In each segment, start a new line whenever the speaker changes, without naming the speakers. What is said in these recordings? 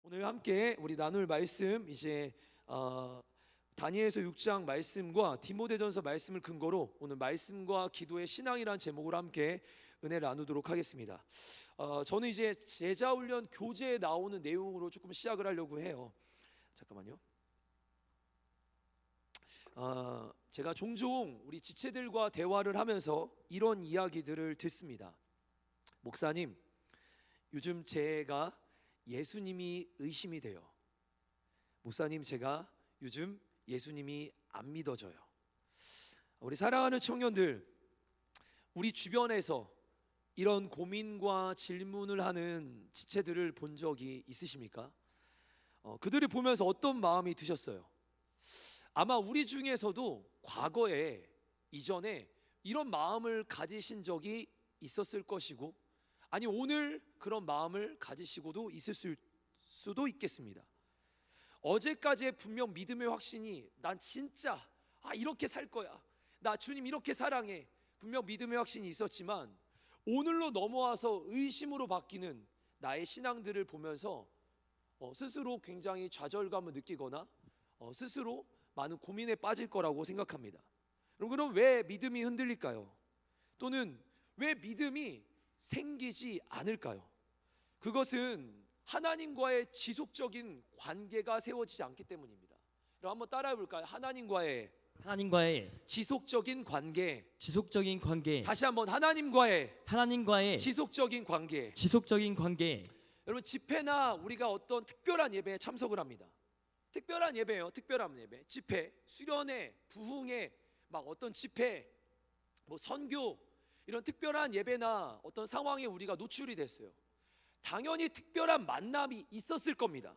오늘 함께 우리 나눌 말씀 이제 다니엘서 6장 말씀과 디모데전서 말씀을 근거로 오늘 말씀과 기도의 신앙이라는 제목으로 함께 은혜를 나누도록 하겠습니다. 저는 이제 제자훈련 교재에 나오는 내용으로 조금 시작을 하려고 해요. 잠깐만요. 제가 종종 우리 지체들과 대화를 하면서 이런 이야기들을 듣습니다. 목사님, 요즘 제가 예수님이 의심이 돼요. 목사님, 제가 요즘 예수님이 안 믿어져요. 우리 사랑하는 청년들, 우리 주변에서 이런 고민과 질문을 하는 지체들을 본 적이 있으십니까? 그들을 보면서 어떤 마음이 드셨어요? 아마 우리 중에서도 과거에 이전에 이런 마음을 가지신 적이 있었을 것이고, 아니 오늘 그런 마음을 가지시고도 있을 수도 있겠습니다. 어제까지의 분명 믿음의 확신이 난 진짜 이렇게 살 거야, 나 주님 이렇게 사랑해, 분명 믿음의 확신이 있었지만 오늘로 넘어와서 의심으로 바뀌는 나의 신앙들을 보면서 스스로 굉장히 좌절감을 느끼거나 스스로 많은 고민에 빠질 거라고 생각합니다. 그럼 왜 믿음이 흔들릴까요? 또는 왜 믿음이 생기지 않을까요? 그것은 하나님과의 지속적인 관계가 세워지지 않기 때문입니다. 그럼 한번 따라해 볼까요? 하나님과의 지속적인 관계. 다시 한번 하나님과의 지속적인 관계. 여러분, 집회나 우리가 어떤 특별한 예배에 참석을 합니다. 특별한 예배예요. 특별한 예배, 집회, 수련회, 부흥회, 막 어떤 집회, 선교, 이런 특별한 예배나 어떤 상황에 우리가 노출이 됐어요. 당연히 특별한 만남이 있었을 겁니다.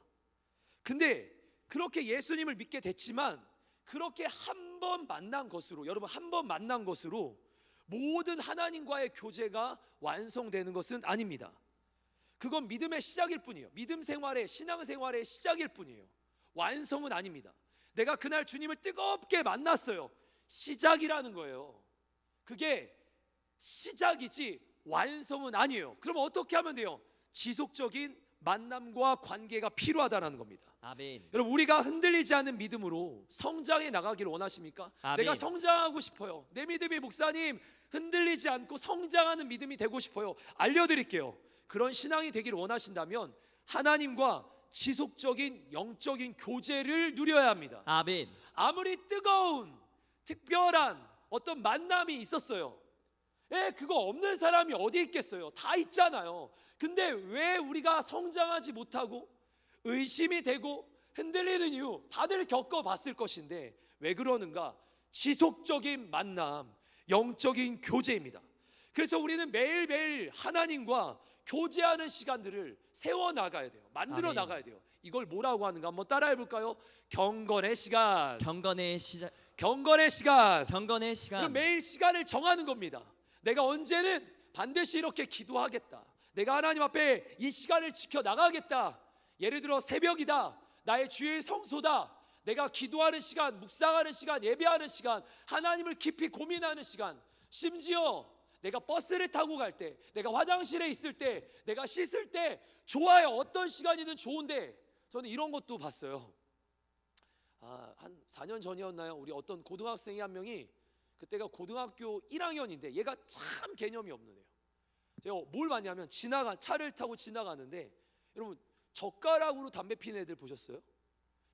근데 그렇게 예수님을 믿게 됐지만 그렇게 한 번 만난 것으로, 여러분 한 번 만난 것으로 모든 하나님과의 교제가 완성되는 것은 아닙니다. 그건 믿음의 시작일 뿐이에요. 믿음 생활의, 신앙 생활의 시작일 뿐이에요. 완성은 아닙니다. 내가 그날 주님을 뜨겁게 만났어요. 시작이라는 거예요. 그게 시작이지 완성은 아니에요. 그럼 어떻게 하면 돼요? 지속적인 만남과 관계가 필요하다는 겁니다.
아멘.
여러분, 우리가 흔들리지 않는 믿음으로 성장해 나가기를 원하십니까?
아멘.
내가 성장하고 싶어요. 내 믿음이 목사님 흔들리지 않고 성장하는 믿음이 되고 싶어요. 알려드릴게요. 그런 신앙이 되기를 원하신다면 하나님과 지속적인 영적인 교제를 누려야 합니다.
아멘.
아무리 뜨거운 특별한 어떤 만남이 있었어요, 그거 없는 사람이 어디 있겠어요? 다 있잖아요. 근데 왜 우리가 성장하지 못하고 의심이 되고 흔들리는 이유 다들 겪어봤을 것인데 왜 그러는가? 지속적인 만남, 영적인 교제입니다. 그래서 우리는 매일매일 하나님과 교제하는 시간들을 세워나가야 돼요. 만들어 나가야 돼요. 이걸 뭐라고 하는가 한번 따라해 볼까요? 경건의 시간. 그럼 매일 시간을 정하는 겁니다. 내가 언제는 반드시 이렇게 기도하겠다, 내가 하나님 앞에 이 시간을 지켜나가겠다. 예를 들어 새벽이다, 나의 주일 성소다, 내가 기도하는 시간, 묵상하는 시간, 예배하는 시간, 하나님을 깊이 고민하는 시간, 심지어 내가 버스를 타고 갈 때, 내가 화장실에 있을 때, 내가 씻을 때, 좋아요. 어떤 시간이든 좋은데 저는 이런 것도 봤어요. 한 4년 전이었나요? 우리 어떤 고등학생이 한 명이, 그때가 고등학교 1학년인데 얘가 참 개념이 없는 애요. 제가 뭘 봤냐면 차를 타고 지나가는데, 여러분 젓가락으로 담배 피는 애들 보셨어요?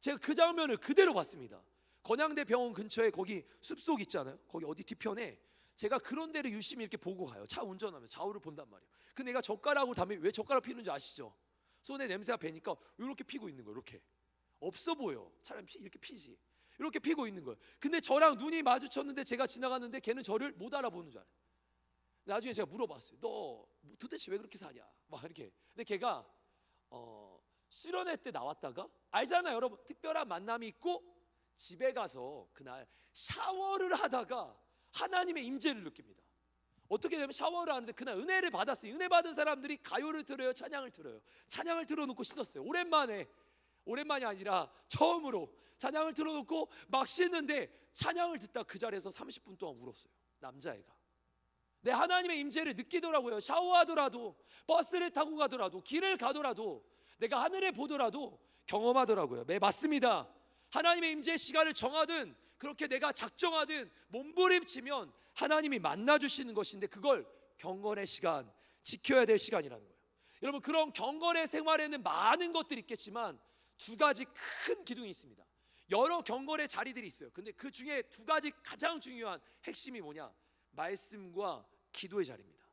제가 그 장면을 그대로 봤습니다. 건양대 병원 근처에 거기 숲속 있잖아요. 거기 어디 뒤편에 제가 그런 데를 유심히 이렇게 보고 가요. 차 운전하면서 좌우를 본단 말이에요. 근데 얘가 젓가락으로 담배, 왜 젓가락 피는지 아시죠? 손에 냄새가 배니까 이렇게 피고 있는 거예요. 이렇게 없어 보여. 차라리 이렇게 피지. 이렇게 피고 있는 거예요. 근데 저랑 눈이 마주쳤는데 제가 지나갔는데 걔는 저를 못 알아보는 줄 알아요. 나중에 제가 물어봤어요. 너 도대체 왜 그렇게 사냐? 막 이렇게. 근데 걔가 수련회 때 나왔다가, 알잖아요 여러분, 특별한 만남이 있고 집에 가서 그날 샤워를 하다가 하나님의 임재를 느낍니다. 어떻게 되면 샤워를 하는데 그날 은혜를 받았어요. 은혜 받은 사람들이 가요를 들어요, 찬양을 들어요. 찬양을 들어놓고 씻었어요. 오랜만이 아니라 처음으로 찬양을 틀어놓고 막 씻는데, 찬양을 듣다 그 자리에서 30분 동안 울었어요. 남자애가. 내 하나님의 임재를 느끼더라고요. 샤워하더라도, 버스를 타고 가더라도, 길을 가더라도 내가 하늘에 보더라도 경험하더라고요. 네, 맞습니다. 하나님의 임재 시간을 정하든 그렇게 내가 작정하든 몸부림치면 하나님이 만나주시는 것인데, 그걸 경건의 시간, 지켜야 될 시간이라는 거예요. 여러분, 그런 경건의 생활에는 많은 것들이 있겠지만 두 가지 큰 기둥이 있습니다. 여러 경건의 자리들이 있어요. 근데 그 중에 두 가지 가장 중요한 핵심이 뭐냐? 말씀과 기도의 자리입니다.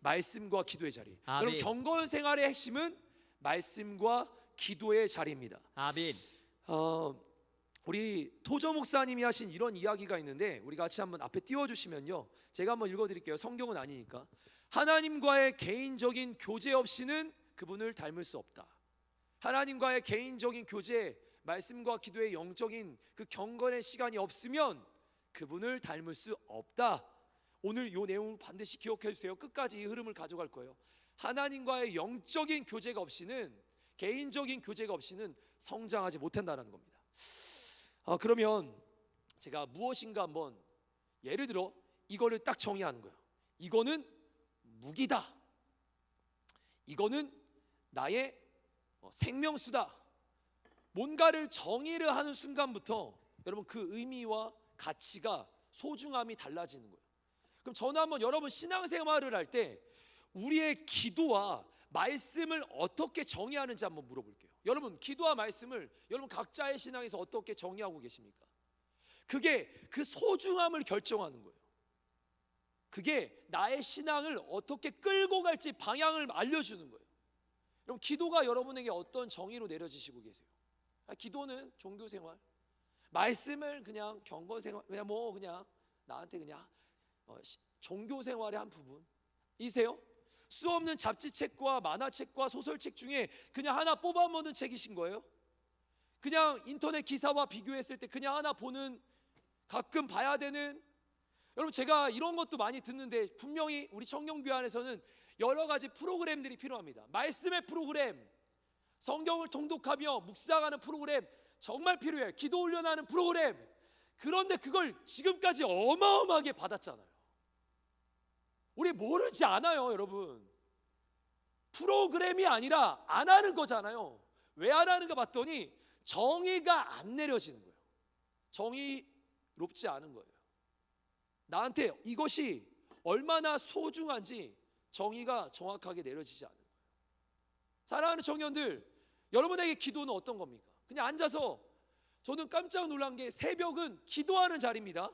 말씀과 기도의 자리. 여러분, 경건 생활의 핵심은 말씀과 기도의 자리입니다.
아멘.
우리 토저 목사님이 하신 이런 이야기가 있는데, 우리 같이 한번 앞에 띄워주시면요, 제가 한번 읽어드릴게요. 성경은 아니니까. 하나님과의 개인적인 교제 없이는 그분을 닮을 수 없다. 하나님과의 개인적인 교제, 말씀과 기도의 영적인 그 경건의 시간이 없으면 그분을 닮을 수 없다. 오늘 이 내용을 반드시 기억해 주세요. 끝까지 이 흐름을 가져갈 거예요. 하나님과의 영적인 교제가 없이는, 개인적인 교제가 없이는 성장하지 못한다는 겁니다. 그러면 제가 무엇인가 한번 예를 들어 이거를 딱 정의하는 거예요. 이거는 무기다. 이거는 나의 생명수다. 뭔가를 정의를 하는 순간부터 여러분 그 의미와 가치가, 소중함이 달라지는 거예요. 그럼 저는 한번 여러분 신앙생활을 할 때 우리의 기도와 말씀을 어떻게 정의하는지 한번 물어볼게요. 여러분, 기도와 말씀을 여러분 각자의 신앙에서 어떻게 정의하고 계십니까? 그게 그 소중함을 결정하는 거예요. 그게 나의 신앙을 어떻게 끌고 갈지 방향을 알려주는 거예요. 여러분, 기도가 여러분에게 어떤 정의로 내려지시고 계세요? 기도는 종교생활, 말씀을 그냥 경건생활, 그냥 나한테 그냥 종교생활의 한 부분이세요? 수없는 잡지책과 만화책과 소설책 중에 그냥 하나 뽑아 먹는 책이신 거예요? 그냥 인터넷 기사와 비교했을 때 그냥 하나 보는, 가끔 봐야 되는. 여러분, 제가 이런 것도 많이 듣는데 분명히 우리 청년교회 안에서는 여러 가지 프로그램들이 필요합니다. 말씀의 프로그램, 성경을 통독하며 묵상하는 프로그램 정말 필요해요. 기도 훈련하는 프로그램. 그런데 그걸 지금까지 어마어마하게 받았잖아요. 우리 모르지 않아요, 여러분. 프로그램이 아니라 안 하는 거잖아요. 왜 안 하는가 봤더니 정의가 안 내려지는 거예요. 정의롭지 않은 거예요. 나한테 이것이 얼마나 소중한지 정의가 정확하게 내려지지 않는 거예요. 사랑하는 청년들, 여러분에게 기도는 어떤 겁니까? 그냥 앉아서, 저는 깜짝 놀란 게 새벽은 기도하는 자리입니다.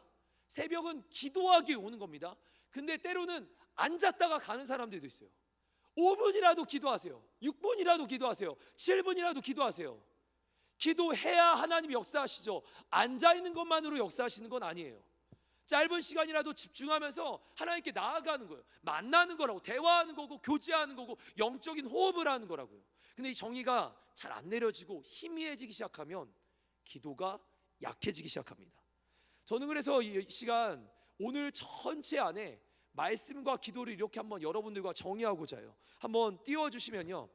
새벽은 기도하기 오는 겁니다. 근데 때로는 앉았다가 가는 사람들도 있어요. 5분이라도 기도하세요. 6분이라도 기도하세요. 7분이라도 기도하세요. 기도해야 하나님이 역사하시죠. 앉아있는 것만으로 역사하시는 건 아니에요. 짧은 시간이라도 집중하면서 하나님께 나아가는 거예요. 만나는 거라고, 대화하는 거고, 교제하는 거고, 영적인 호흡을 하는 거라고요. 근데 이 정의가 잘 안 내려지고 희미해지기 시작하면 기도가 약해지기 시작합니다. 저는 그래서 이 시간, 오늘 전체 안에 말씀과 기도를 이렇게 한번 여러분들과 정의하고자 해요. 한번 띄워주시면요,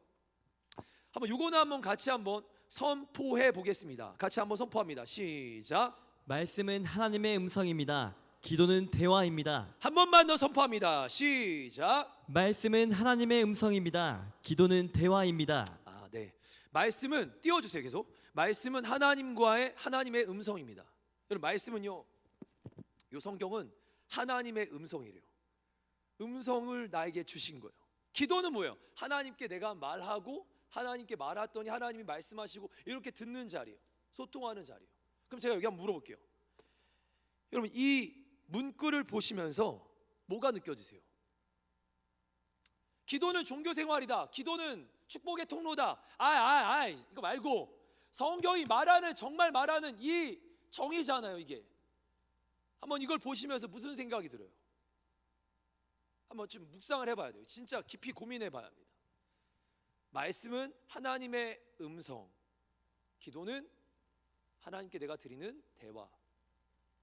한번 요거는 한번 같이 한번 선포해 보겠습니다. 같이 한번 선포합니다. 시작.
말씀은 하나님의 음성입니다. 기도는 대화입니다.
한 번만 더 선포합니다. 시작.
말씀은 하나님의 음성입니다. 기도는 대화입니다.
네. 말씀은 띄워주세요. 계속. 말씀은 하나님의 음성입니다. 여러분, 말씀은요, 요 성경은 하나님의 음성이래요. 음성을 나에게 주신 거예요. 기도는 뭐예요? 하나님께 내가 말하고 하나님께 말했더니 하나님이 말씀하시고 이렇게 듣는 자리예요. 소통하는 자리예요. 그럼 제가 여기 한번 물어볼게요. 여러분, 이 문구를 보시면서 뭐가 느껴지세요? 기도는 종교생활이다, 기도는 축복의 통로다, 이거 말고 성경이 말하는, 정말 말하는 이 정의잖아요. 이게 한번 이걸 보시면서 무슨 생각이 들어요? 한번 좀 묵상을 해봐야 돼요. 진짜 깊이 고민해봐야 합니다. 말씀은 하나님의 음성, 기도는 하나님께 내가 드리는 대화,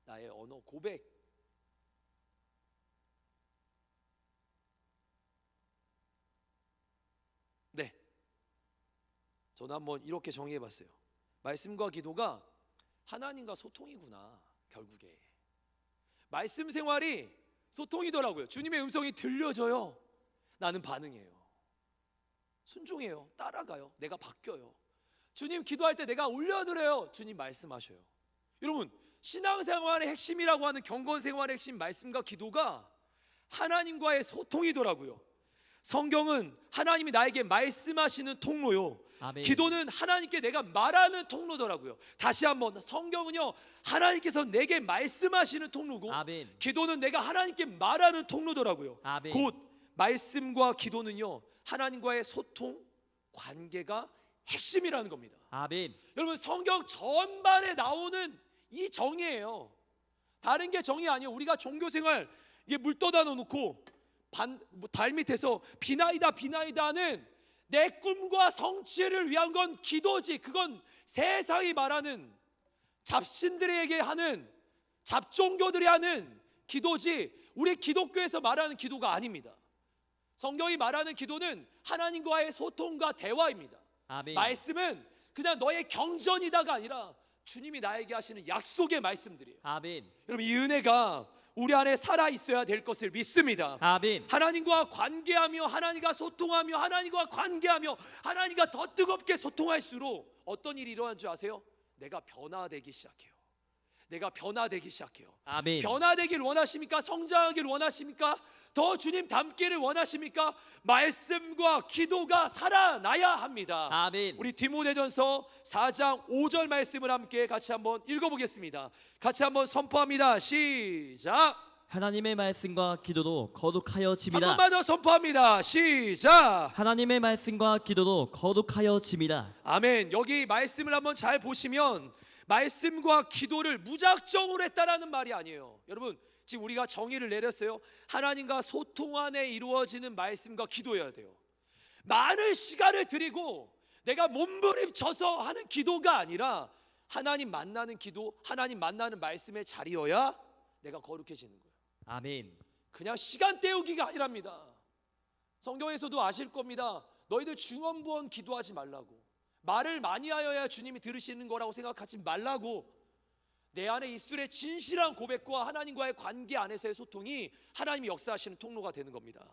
나의 언어, 고백. 네, 저는 한번 이렇게 정의해봤어요. 말씀과 기도가 하나님과 소통이구나. 결국에 말씀 생활이 소통이더라고요. 주님의 음성이 들려져요. 나는 반응해요. 순종해요. 따라가요. 내가 바뀌어요. 주님 기도할 때 내가 올려드려요. 주님 말씀하셔요. 여러분, 신앙생활의 핵심이라고 하는 경건생활의 핵심 말씀과 기도가 하나님과의 소통이더라고요. 성경은 하나님이 나에게 말씀하시는 통로요,
아멘.
기도는 하나님께 내가 말하는 통로더라고요. 다시 한번, 성경은요 하나님께서 내게 말씀하시는 통로고,
아멘.
기도는 내가 하나님께 말하는 통로더라고요.
아멘.
곧 말씀과 기도는요 하나님과의 소통, 관계가 핵심이라는 겁니다.
아멘.
여러분, 성경 전반에 나오는 이 정의예요. 다른 게 정의 아니에요. 우리가 종교생활 이게 물 떠다 놓고 발 밑에서 비나이다 비나이다는 내 꿈과 성취를 위한 건 기도지. 그건 세상이 말하는 잡신들에게 하는, 잡종교들이 하는 기도지, 우리 기독교에서 말하는 기도가 아닙니다. 성경이 말하는 기도는 하나님과의 소통과 대화입니다.
아멘.
말씀은 그냥 너의 경전이다가 아니라 주님이 나에게 하시는 약속의 말씀들이에요.
아멘.
여러분, 이 은혜가 우리 안에 살아 있어야 될 것을 믿습니다.
아멘.
하나님과 관계하며, 하나님과 소통하며, 하나님과 관계하며, 하나님과 더 뜨겁게 소통할수록 어떤 일이 일어나는 줄 아세요? 내가 변화되기 시작해요. 내가 변화되기 시작해요.
아멘.
변화되길 원하십니까? 성장하길 원하십니까? 더 주님 닮기를 원하십니까? 말씀과 기도가 살아나야 합니다.
아멘.
우리 디모데전서 4장 5절 말씀을 함께 같이 한번 읽어보겠습니다. 같이 한번 선포합니다. 시작.
하나님의 말씀과 기도도 거룩하여
한
짐이다.
번만 더 선포합니다. 시작.
하나님의 말씀과 기도도 거룩하여 짐이다.
아멘. 여기 말씀을 한번 잘 보시면 말씀과 기도를 무작정으로 했다라는 말이 아니에요. 여러분, 지금 우리가 정의를 내렸어요. 하나님과 소통 안에 이루어지는 말씀과 기도여야 돼요. 많은 시간을 들이고 내가 몸부림쳐서 하는 기도가 아니라 하나님 만나는 기도, 하나님 만나는 말씀의 자리여야 내가 거룩해지는 거예요.
아멘.
그냥 시간 때우기가 아니랍니다. 성경에서도 아실 겁니다. 너희들 중언부언 기도하지 말라고. 말을 많이 하여야 주님이 들으시는 거라고 생각하지 말라고. 내 안에 입술의 진실한 고백과 하나님과의 관계 안에서의 소통이 하나님이 역사하시는 통로가 되는 겁니다.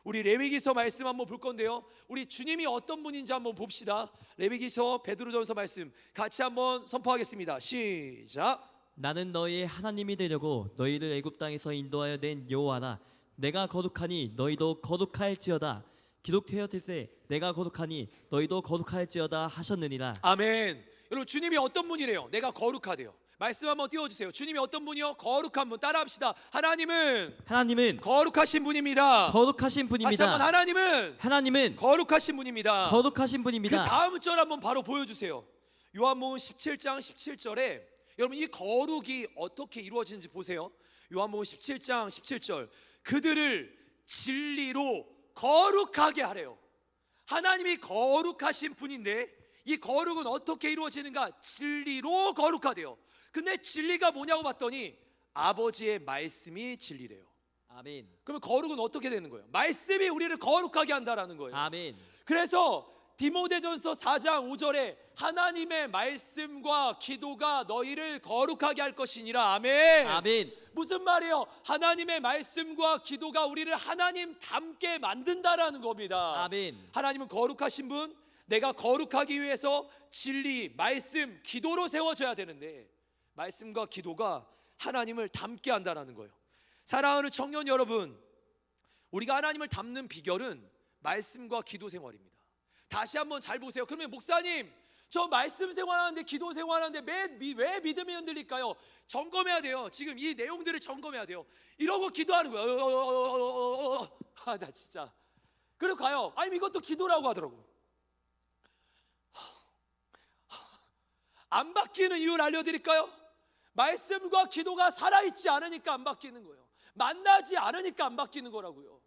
우리 레위기서 말씀 한번 볼 건데요, 우리 주님이 어떤 분인지 한번 봅시다. 레위기서 베드로전서 말씀 같이 한번 선포하겠습니다. 시작.
나는 너희의 하나님이 되려고 너희를 애굽 땅에서 인도하여 낸 여호와라. 내가 거룩하니 너희도 거룩할지어다. 기록되었을세 내가 거룩하니 너희도 거룩할지어다 하셨느니라.
아멘. 여러분, 주님이 어떤 분이래요? 내가 거룩하대요. 말씀 한번 띄워주세요. 주님이 어떤 분이요? 거룩한 분. 따라합시다. 하나님은 거룩하신 분입니다.
거룩하신
다시 한번,
분입니다. 하나님은
거룩하신 분입니다.
거룩하신
그
분입니다.
다음 절 한번 바로 보여주세요. 요한복음 17장 17절에 여러분, 이 거룩이 어떻게 이루어지는지 보세요. 요한복음 17장 17절, 그들을 진리로 거룩하게 하래요. 하나님이 거룩하신 분인데 이 거룩은 어떻게 이루어지는가? 진리로 거룩하대요. 근데 진리가 뭐냐고 봤더니 아버지의 말씀이 진리래요.
아멘.
그러면 거룩은 어떻게 되는 거예요? 말씀이 우리를 거룩하게 한다라는 거예요.
아멘.
그래서 디모데전서 4장 5절에 하나님의 말씀과 기도가 너희를 거룩하게 할 것이니라. 아멘.
아멘.
무슨 말이에요? 하나님의 말씀과 기도가 우리를 하나님 닮게 만든다라는 겁니다.
아멘.
하나님은 거룩하신 분, 내가 거룩하기 위해서 진리, 말씀, 기도로 세워져야 되는데 말씀과 기도가 하나님을 닮게 한다라는 거예요. 사랑하는 청년 여러분, 우리가 하나님을 닮는 비결은 말씀과 기도 생활입니다. 다시 한번 잘 보세요. 그러면 목사님, 저 말씀 생활하는데 기도 생활하는데 왜 믿음이 흔들릴까요? 점검해야 돼요. 지금 이 내용들을 점검해야 돼요. 이러고 기도하는 거예요. 나 진짜. 그리고 가요. 아니, 이것도 기도라고 하더라고. 안 바뀌는 이유를 알려드릴까요? 말씀과 기도가 살아있지 않으니까 안 바뀌는 거예요. 만나지 않으니까 안 바뀌는 거라고요.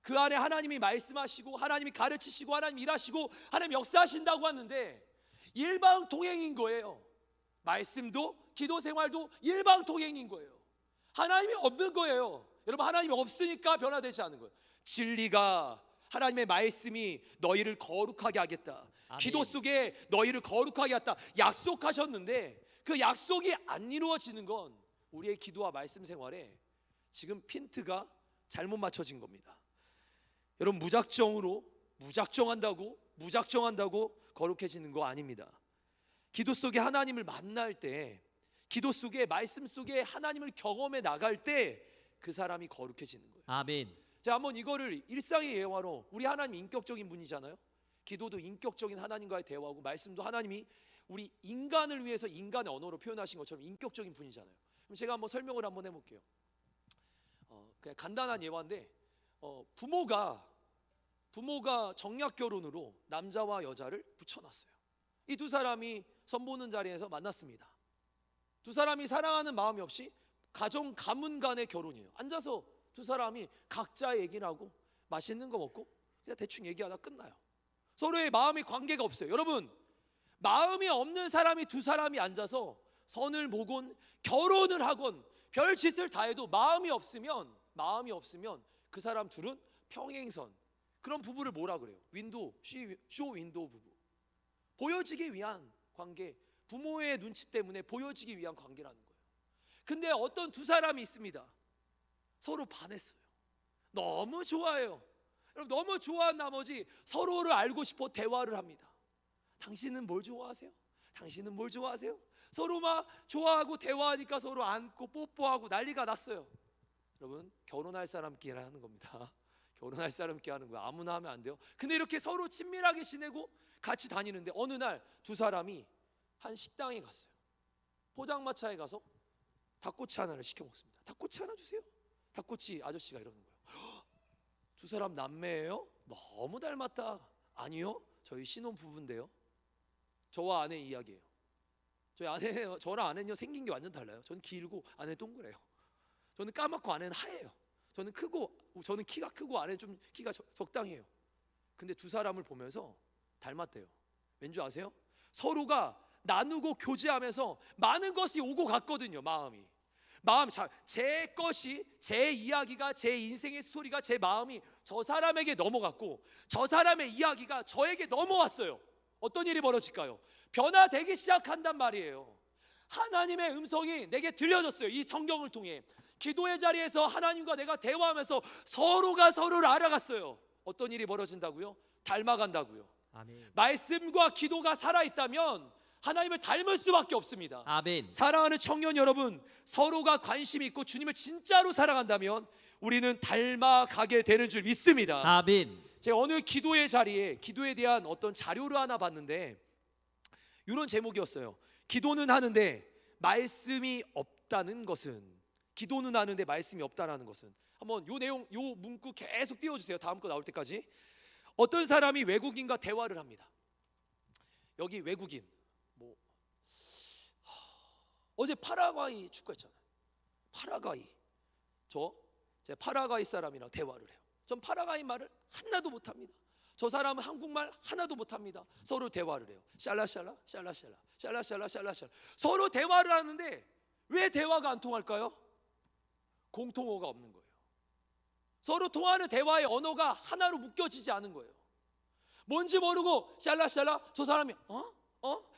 그 안에 하나님이 말씀하시고 하나님이 가르치시고 하나님 일하시고 하나님 역사하신다고 하는데 일방통행인 거예요. 말씀도 기도 생활도 일방통행인 거예요. 하나님이 없는 거예요. 여러분, 하나님이 없으니까 변화되지 않는 거예요. 진리가, 하나님의 말씀이 너희를 거룩하게 하겠다.
아멘.
기도 속에 너희를 거룩하게 하겠다 약속하셨는데 그 약속이 안 이루어지는 건 우리의 기도와 말씀 생활에 지금 핀트가 잘못 맞춰진 겁니다. 여러분, 무작정으로 무작정한다고 거룩해지는 거 아닙니다. 기도 속에 하나님을 만날 때, 기도 속에 말씀 속에 하나님을 경험해 나갈 때 그 사람이 거룩해지는 거예요.
아멘.
자, 한번 이거를 일상의 예화로, 우리 하나님 인격적인 분이잖아요. 기도도 인격적인 하나님과의 대화고, 말씀도 하나님이 우리 인간을 위해서 인간의 언어로 표현하신 것처럼 인격적인 분이잖아요. 그럼 제가 한번 설명을 한번 해볼게요. 그냥 간단한 예화인데, 부모가 정략 결혼으로 남자와 여자를 붙여놨어요. 이 두 사람이 선보는 자리에서 만났습니다. 두 사람이 사랑하는 마음이 없이 가정 가문 간의 결혼이에요. 앉아서 두 사람이 각자 얘기를 하고 맛있는 거 먹고 그냥 대충 얘기하다 끝나요. 서로의 마음의 관계가 없어요. 여러분, 마음이 없는 사람이 두 사람이 앉아서 선을 보건 결혼을 하건 별 짓을 다 해도 마음이 없으면 그 사람 둘은 평행선. 그런 부부를 뭐라 그래요? 쇼 윈도우 부부. 보여지기 위한 관계, 부모의 눈치 때문에 보여지기 위한 관계라는 거예요. 근데 어떤 두 사람이 있습니다. 서로 반했어요. 너무 좋아해요. 여러분, 너무 좋아한 나머지 서로를 알고 싶어 대화를 합니다. 당신은 뭘 좋아하세요? 당신은 뭘 좋아하세요? 서로 막 좋아하고 대화하니까 서로 안고 뽀뽀하고 난리가 났어요. 여러분, 결혼할 사람끼리 하는 겁니다. 결혼할 사람끼리 하는 거야. 아무나 하면 안 돼요. 근데 이렇게 서로 친밀하게 지내고 같이 다니는데 어느 날 두 사람이 한 식당에 갔어요. 포장마차에 가서 닭꼬치 하나를 시켜 먹습니다. 닭꼬치 하나 주세요. 닭꼬치 아저씨가 이러는 거예요. 두 사람 남매예요? 너무 닮았다. 아니요, 저희 신혼 부부인데요. 저와 아내 이야기예요. 저랑 아내는요 생긴 게 완전 달라요. 저는 길고 아내는 동그래요. 저는 까맣고 아내는 하얘요. 저는 키가 크고 아내는 좀 키가 적당해요. 근데 두 사람을 보면서 닮았대요. 왠지 아세요? 서로가 나누고 교제하면서 많은 것이 오고 갔거든요. 제 것이, 제 이야기가, 제 인생의 스토리가, 제 마음이 저 사람에게 넘어갔고 저 사람의 이야기가 저에게 넘어왔어요. 어떤 일이 벌어질까요? 변화되기 시작한단 말이에요. 하나님의 음성이 내게 들려졌어요. 이 성경을 통해 기도의 자리에서 하나님과 내가 대화하면서 서로가 서로를 알아갔어요. 어떤 일이 벌어진다고요? 닮아간다고요.
아멘.
말씀과 기도가 살아있다면 하나님을 닮을 수밖에 없습니다.
아멘.
사랑하는 청년 여러분, 서로가 관심이 있고 주님을 진짜로 사랑한다면 우리는 닮아가게 되는 줄 믿습니다.
아멘.
제가 어느 기도의 자리에 기도에 대한 어떤 자료를 하나 봤는데 이런 제목이었어요. 기도는 하는데 말씀이 없다는 것은, 기도는 하는데 말씀이 없다라는 것은. 한번 요 내용, 요 문구 계속 띄워주세요. 다음 거 나올 때까지. 어떤 사람이 외국인과 대화를 합니다. 여기 외국인, 어제 파라과이 축구했잖아요. 제가 파라과이 사람이랑 대화를 해요. 전 파라과이 말을 하나도 못합니다. 저 사람은 한국말 하나도 못합니다. 서로 대화를 해요. 샬라샬라 샬라샬라 샬라샬라 샬라샬라. 서로 대화를 하는데 왜 대화가 안 통할까요? 공통어가 없는 거예요. 서로 통하는 대화의 언어가 하나로 묶여지지 않은 거예요. 뭔지 모르고 샬라샬라, 저 사람이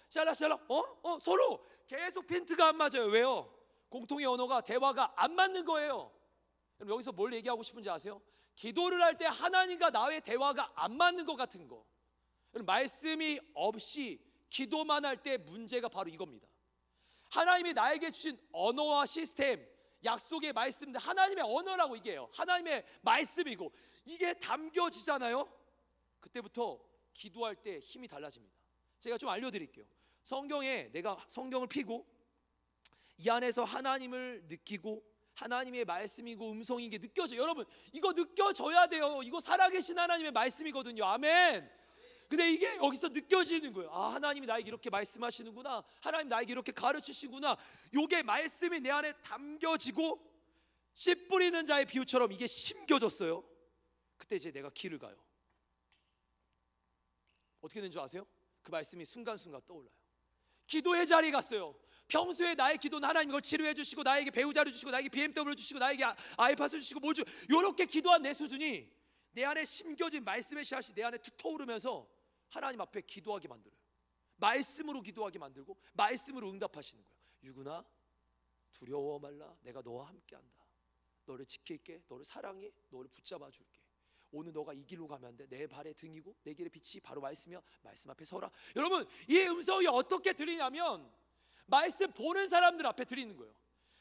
샬라샬라 서로 계속 핀트가 안 맞아요. 왜요? 공통의 언어가, 대화가 안 맞는 거예요. 그럼 여기서 뭘 얘기하고 싶은지 아세요? 기도를 할 때 하나님과 나의 대화가 안 맞는 것 같은 거. 말씀이 없이 기도만 할 때 문제가 바로 이겁니다. 하나님이 나에게 주신 언어와 시스템, 약속의 말씀들, 하나님의 언어라고 이게요. 하나님의 말씀이고 이게 담겨지잖아요. 그때부터 기도할 때 힘이 달라집니다. 제가 좀 알려드릴게요. 성경에 내가 성경을 피고 이 안에서 하나님을 느끼고 하나님의 말씀이고 음성인 게 느껴져요. 여러분, 이거 느껴져야 돼요. 이거 살아계신 하나님의 말씀이거든요. 아멘. 근데 이게 여기서 느껴지는 거예요. 아, 하나님이 나에게 이렇게 말씀하시는구나. 하나님 나에게 이렇게 가르치시구나. 요게 말씀이 내 안에 담겨지고 씨 뿌리는 자의 비유처럼 이게 심겨졌어요. 그때 이제 내가 길을 가요. 어떻게 된 줄 아세요? 그 말씀이 순간순간 떠올라요. 기도의 자리에 갔어요. 평소에 나의 기도는 하나님 이걸 치료해 주시고 나에게 배우자를 주시고 나에게 BMW 주시고 나에게 아이팟을 주시고 뭘 주시고 이렇게 기도한 내 수준이 내 안에 심겨진 말씀의 씨앗이 내 안에 툭 터오르면서 하나님 앞에 기도하게 만들어요. 말씀으로 기도하게 만들고 말씀으로 응답하시는 거예요. 유구나 두려워 말라. 내가 너와 함께한다. 너를 지킬게. 너를 사랑해. 너를 붙잡아 줄게. 오늘 너가 이 길로 가면 안 돼. 내 발의 등이고 내 길의 빛이 바로 말씀이야. 말씀 앞에 서라. 여러분, 이 음성이 어떻게 들리냐면 말씀 보는 사람들 앞에 들리는 거예요.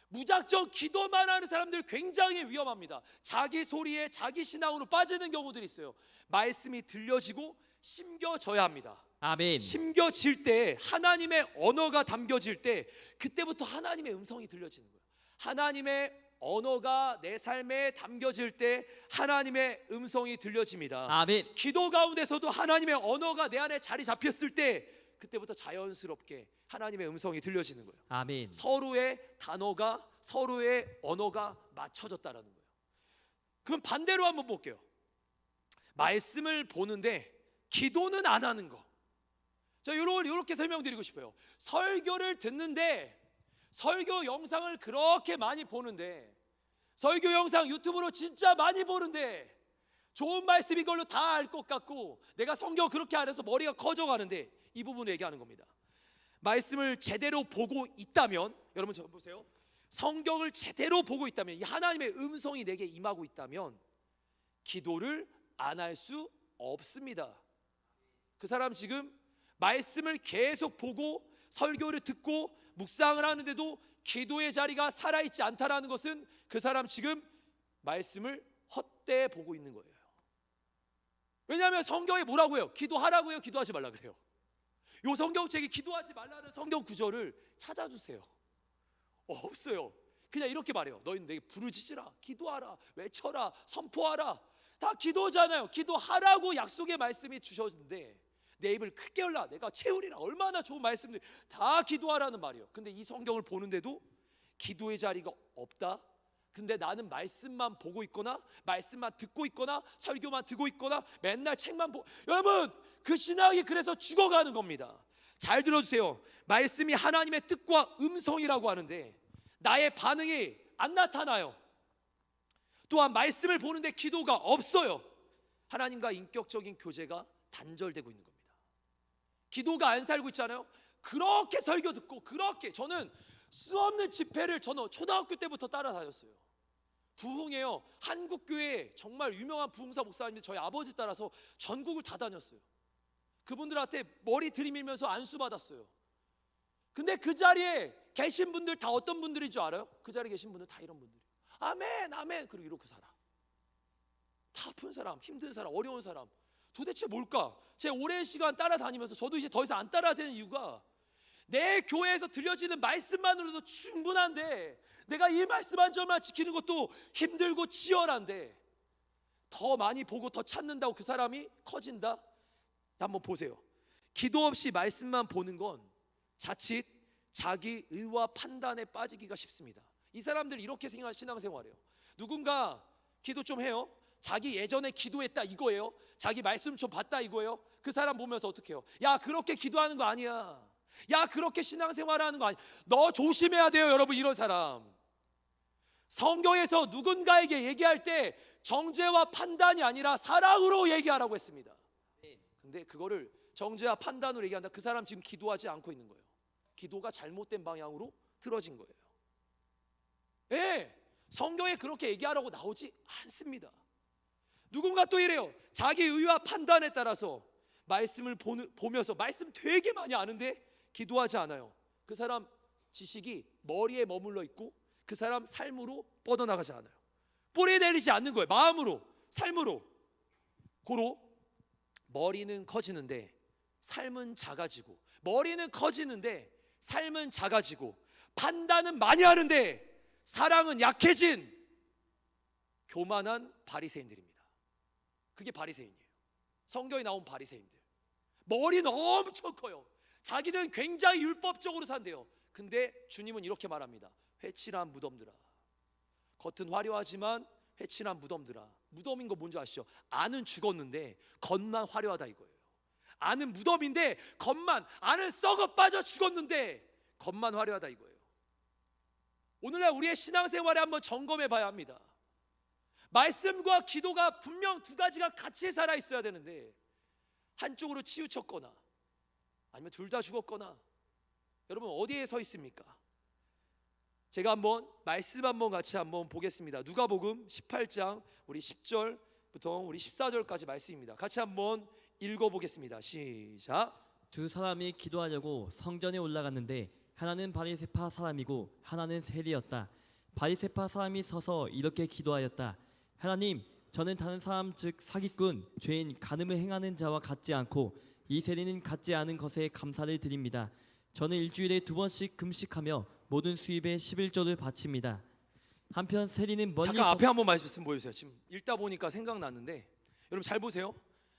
무작정 기도만 하는 사람들 굉장히 위험합니다. 자기 소리에 자기 신앙으로 빠지는 경우들이 있어요. 말씀이 들려지고 심겨져야 합니다.
아멘.
심겨질 때, 하나님의 언어가 담겨질 때, 그때부터 하나님의 음성이 들려지는 거예요. 하나님의 언어가 내 삶에 담겨질 때 하나님의 음성이 들려집니다.
아멘.
기도 가운데서도 하나님의 언어가 내 안에 자리 잡혔을 때 그때부터 자연스럽게 하나님의 음성이 들려지는 거예요.
아멘.
서로의 단어가, 서로의 언어가 맞춰졌다라는 거예요. 그럼 반대로 한번 볼게요. 말씀을 보는데 기도는 안 하는 거. 자, 이렇게 설명드리고 싶어요. 설교를 듣는데, 설교 영상을 그렇게 많이 보는데, 설교 영상 유튜브로 진짜 많이 보는데, 좋은 말씀 이걸로 다 알 것 같고 내가 성경 그렇게 안 해서 머리가 커져가는데, 이 부분을 얘기하는 겁니다. 말씀을 제대로 보고 있다면, 여러분 저 보세요. 성경을 제대로 보고 있다면, 이 하나님의 음성이 내게 임하고 있다면 기도를 안 할 수 없습니다. 그 사람 지금 말씀을 계속 보고 설교를 듣고 묵상을 하는데도 기도의 자리가 살아있지 않다라는 것은 그 사람 지금 말씀을 헛되이 보고 있는 거예요. 왜냐하면 성경에 뭐라고 해요? 기도하라고 해요? 기도하지 말라 그래요? 요 성경책에 기도하지 말라는 성경 구절을 찾아주세요. 없어요. 그냥 이렇게 말해요. 너희는 내게 부르짖으라, 기도하라, 외쳐라, 선포하라. 다 기도잖아요. 기도하라고 약속의 말씀이 주셨는데 내 입을 크게 열라, 내가 채우리라. 얼마나 좋은 말씀들, 다 기도하라는 말이에요. 근데 이 성경을 보는데도 기도의 자리가 없다. 근데 나는 말씀만 보고 있거나 말씀만 듣고 있거나 설교만 듣고 있거나 맨날 책만 여러분, 그 신앙이 그래서 죽어가는 겁니다. 잘 들어주세요. 말씀이 하나님의 뜻과 음성이라고 하는데 나의 반응이 안 나타나요. 또한 말씀을 보는데 기도가 없어요. 하나님과 인격적인 교제가 단절되고 있는 겁니다. 기도가 안 살고 있잖아요. 그렇게 설교 듣고, 그렇게 저는 수없는 집회를 저는 초등학교 때부터 따라다녔어요. 부흥이에요. 한국교회 정말 유명한 부흥사 목사님들 저희 아버지 따라서 전국을 다 다녔어요. 그분들한테 머리 들이밀면서 안수 받았어요. 근데 그 자리에 계신 분들 다 어떤 분들인 줄 알아요? 그 자리에 계신 분들 다 이런 분들이에요. 아멘 아멘. 그리고 이렇게 살아. 다 아픈 사람, 힘든 사람, 어려운 사람. 도대체 뭘까? 제 오랜 시간 따라다니면서 저도 이제 더 이상 안 따라다니는 이유가, 내 교회에서 들려지는 말씀만으로도 충분한데 내가 이 말씀 한 점만 지키는 것도 힘들고 치열한데 더 많이 보고 더 찾는다고 그 사람이 커진다? 한번 보세요. 기도 없이 말씀만 보는 건 자칫 자기 의와 판단에 빠지기가 쉽습니다. 이 사람들 이렇게 생각하는 신앙생활이에요. 누군가 기도 좀 해요. 자기 예전에 기도했다 이거예요. 자기 말씀 좀 봤다 이거예요. 그 사람 보면서 어떻게 해요? 야, 그렇게 기도하는 거 아니야. 야, 그렇게 신앙생활하는 거 아니야. 너 조심해야 돼요, 여러분. 이런 사람 성경에서 누군가에게 얘기할 때 정죄와 판단이 아니라 사랑으로 얘기하라고 했습니다. 근데 그거를 정죄와 판단으로 얘기한다. 그 사람 지금 기도하지 않고 있는 거예요. 기도가 잘못된 방향으로 틀어진 거예요. 예, 성경에 그렇게 얘기하라고 나오지 않습니다. 누군가 또 이래요. 자기 의와 판단에 따라서 말씀을 보면서 말씀 되게 많이 아는데 기도하지 않아요. 그 사람 지식이 머리에 머물러 있고 그 사람 삶으로 뻗어나가지 않아요. 뿌리 내리지 않는 거예요. 마음으로, 삶으로. 고로 머리는 커지는데 삶은 작아지고, 머리는 커지는데 삶은 작아지고, 판단은 많이 하는데 사랑은 약해진 교만한 바리새인들입니다. 그게 바리새인이에요. 성경에 나온 바리새인들. 머리는 엄청 커요. 자기는 굉장히 율법적으로 산대요. 근데 주님은 이렇게 말합니다. 회칠한 무덤들아. 겉은 화려하지만 회칠한 무덤들아. 무덤인 거 뭔지 아시죠? 안은 죽었는데 겉만 화려하다 이거예요. 안은 무덤인데 겉만, 안은 썩어 빠져 죽었는데 겉만 화려하다 이거예요. 오늘날 우리의 신앙생활에 한번 점검해 봐야 합니다. 말씀과 기도가 분명 두 가지가 같이 살아 있어야 되는데 한쪽으로 치우쳤거나 아니면 둘 다 죽었거나, 여러분 어디에 서 있습니까? 제가 한번 말씀 한번 같이 한번 보겠습니다. 누가복음 18장 우리 10절부터 우리 14절까지 말씀입니다. 같이 한번 읽어보겠습니다. 시작.
두 사람이 기도하려고 성전에 올라갔는데 하나는 바리새파 사람이고 하나는 세리였다. 바리새파 사람이 서서 이렇게 기도하였다. 하나님, 저는 다른 사람 즉 사기꾼, 죄인, 간음을 행하는 자와 같지 않고 이 세리는 같지 않은 것에 감사를 드립니다. 저는 일주일에 2번씩 금식하며 모든 수입의 11조를 바칩니다. 한편 세리는 멀리
잠깐 앞에 한번 말씀 보여주세요. 지금 읽다 보니까 생각났는데 여러분 잘 보세요.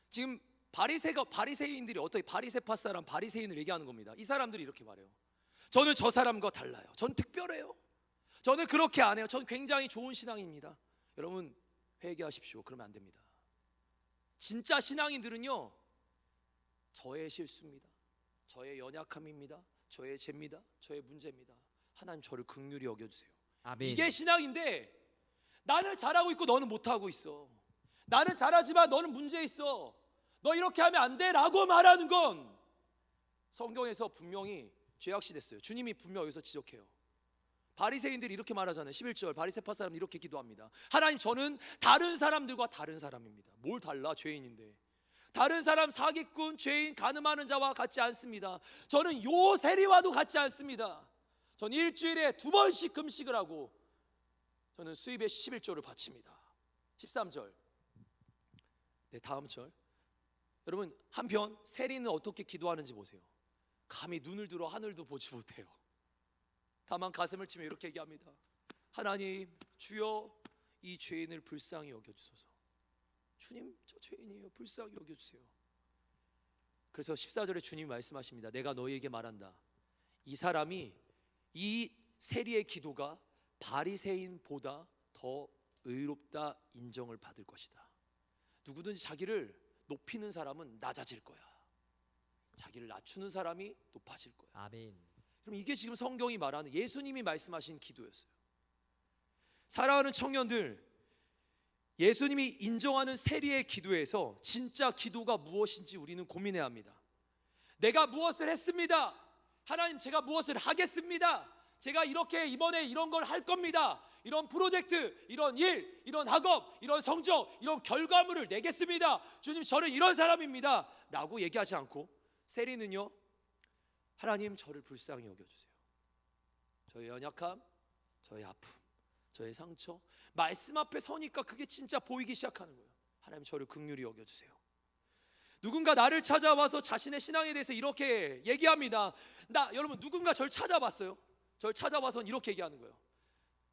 지금 바리새인들이 어떻게 바리새파 사람 바리새인을 얘기하는 겁니다. 이 사람들이 이렇게 말해요. 저는 저 사람과 달라요. 전 특별해요. 저는 그렇게 안 해요. 전 굉장히 좋은 신앙입니다. 여러분 회개하십시오. 그러면 안 됩니다. 진짜 신앙인들은요, 저의 실수입니다. 저의 연약함입니다. 저의 죄입니다. 저의 문제입니다. 하나님 저를 긍휼히 여겨주세요.
아멘.
이게 신앙인데, 나는 잘하고 있고 너는 못하고 있어. 나는 잘하지만 너는 문제 있어. 너 이렇게 하면 안 돼 라고 말하는 건 성경에서 분명히 죄악시됐어요. 주님이 분명 여기서 지적해요. 바리새인들이 이렇게 말하잖아요. 11절 바리새파 사람은 이렇게 기도합니다. 하나님, 저는 다른 사람들과 다른 사람입니다. 뭘 달라? 죄인인데. 다른 사람 사기꾼, 죄인, 간음하는 자와 같지 않습니다. 저는 요 세리와도 같지 않습니다. 저는 일주일에 2번씩 금식을 하고 저는 수입의 11조를 바칩니다. 13절. 네, 다음 절. 여러분, 한편 세리는 어떻게 기도하는지 보세요. 감히 눈을 들어 하늘도 보지 못해요. 다만 가슴을 치며 이렇게 얘기합니다. 하나님, 주여, 이 죄인을 불쌍히 여겨주소서. 주님, 저 죄인이에요. 불쌍히 여겨주세요. 그래서 14절에 주님이 말씀하십니다. 내가 너희에게 말한다. 이 사람이, 이 세리의 기도가 바리새인보다 더 의롭다 인정을 받을 것이다. 누구든지 자기를 높이는 사람은 낮아질 거야. 자기를 낮추는 사람이 높아질 거야.
아멘.
그럼 이게 지금 성경이 말하는, 예수님이 말씀하신 기도였어요. 사랑하는 청년들, 예수님이 인정하는 세리의 기도에서 진짜 기도가 무엇인지 우리는 고민해야 합니다. 내가 무엇을 했습니다. 하나님, 제가 무엇을 하겠습니다. 제가 이렇게 이번에 이런 걸 할 겁니다. 이런 프로젝트, 이런 일, 이런 학업, 이런 성적, 이런 결과물을 내겠습니다. 주님, 저는 이런 사람입니다 라고 얘기하지 않고, 세리는요, 하나님, 저를 불쌍히 여겨주세요. 저의 연약함, 저의 아픔, 저의 상처, 말씀 앞에 서니까 그게 진짜 보이기 시작하는 거예요. 하나님, 저를 긍휼히 여겨주세요. 누군가 나를 찾아와서 자신의 신앙에 대해서 이렇게 얘기합니다. 여러분, 누군가 저를 찾아봤어요. 저를 찾아와서 이렇게 얘기하는 거예요.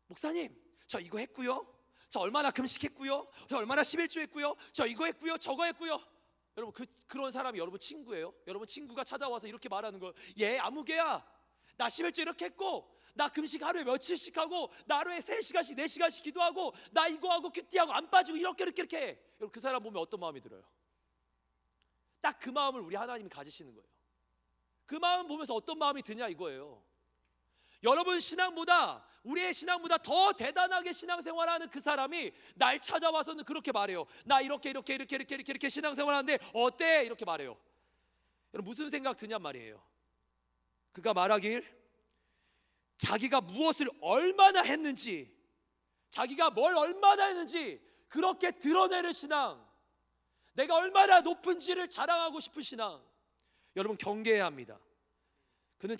목사님, 저 이거 했고요, 저 얼마나 금식했고요, 저 얼마나 11조 했고요, 저 이거 했고요, 저거 했고요. 여러분, 그런 사람이 여러분 친구예요? 여러분 친구가 찾아와서 이렇게 말하는 거예요. 얘 아무개야, 나 11조 이렇게 했고, 나 금식 하루에 며칠씩 하고, 나 하루에 3시간씩 4시간씩 기도하고, 나 이거 하고 큐티하고 안 빠지고 이렇게 해. 여러분, 그 사람 보면 어떤 마음이 들어요? 딱 그 마음을 우리 하나님이 가지시는 거예요. 그 마음 보면서 어떤 마음이 드냐 이거예요. 여러분 신앙보다, 우리의 신앙보다 더 대단하게 신앙생활하는 그 사람이 날 찾아와서는 그렇게 말해요. 나 이렇게 신앙생활하는데 어때? 이렇게 말해요. 여러분, 무슨 생각 드냔 말이에요. 그가 말하길, 자기가 무엇을 얼마나 했는지, 자기가 뭘 얼마나 했는지 그렇게 드러내는 신앙, 내가 얼마나 높은지를 자랑하고 싶은 신앙, 여러분 경계해야 합니다. 그는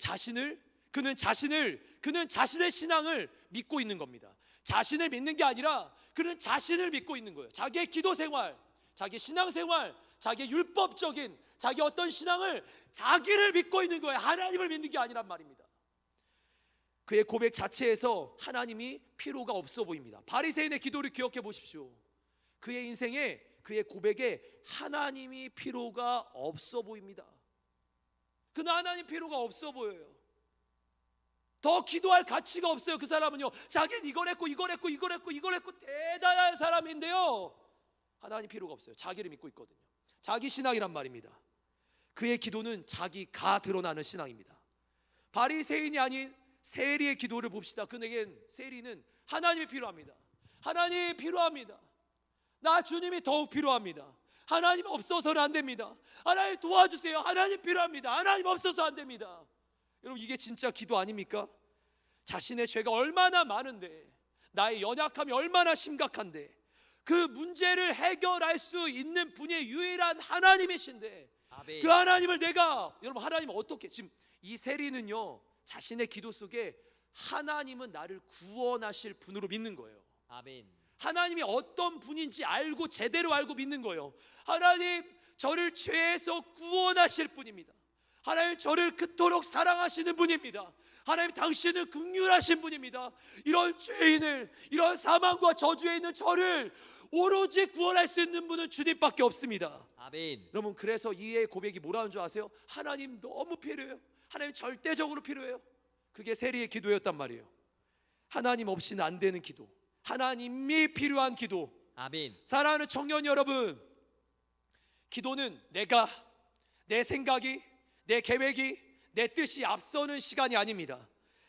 자신의 신앙을 믿고 있는 겁니다. 자신을 믿는 게 아니라 그는 자신을 믿고 있는 거예요. 자기의 기도 생활, 자기의 신앙 생활, 자기의 율법적인 자기 어떤 신앙을, 자기를 믿고 있는 거예요. 하나님을 믿는 게 아니란 말입니다. 그의 고백 자체에서 하나님이 필요가 없어 보입니다. 바리새인의 기도를 기억해 보십시오. 그의 인생에, 그의 고백에 하나님이 필요가 없어 보입니다. 그는 하나님 필요가 없어 보여요. 더 기도할 가치가 없어요. 그 사람은요, 자기는 이걸 했고 대단한 사람인데요, 하나님 필요가 없어요. 자기를 믿고 있거든요. 자기 신앙이란 말입니다. 그의 기도는 자기가 드러나는 신앙입니다. 바리새인이 아닌 세리의 기도를 봅시다. 그에겐 세리는 하나님이 필요합니다. 하나님이 필요합니다. 나 주님이 더욱 필요합니다. 하나님 없어서는 안 됩니다. 하나님 도와주세요. 하나님 필요합니다. 하나님 없어서 안 됩니다. 여러분, 이게 진짜 기도 아닙니까? 자신의 죄가 얼마나 많은데, 나의 연약함이 얼마나 심각한데, 그 문제를 해결할 수 있는 분이 유일한 하나님이신데
아멘.
그 하나님을 내가 여러분 하나님 어떻게 지금 이 세리는요 자신의 기도 속에 하나님은 나를 구원하실 분으로 믿는 거예요.
아멘.
하나님이 어떤 분인지 알고 제대로 알고 믿는 거예요. 하나님 저를 죄에서 구원하실 분입니다. 하나님 저를 그토록 사랑하시는 분입니다. 하나님 당신은 긍휼하신 분입니다. 이런 죄인을 이런 사망과 저주에 있는 저를 오로지 구원할 수 있는 분은 주님밖에 없습니다.
아멘.
여러분 그래서 이의 고백이 뭐라는 줄 아세요? 하나님 너무 필요해요. 하나님 절대적으로 필요해요. 그게 세리의 기도였단 말이에요. 하나님 없이는 안 되는 기도, 하나님이 필요한 기도.
아멘.
사랑하는 청년 여러분, 기도는 내가 내 생각이 내 계획이 내 뜻이 앞서는 시간이 아닙니다.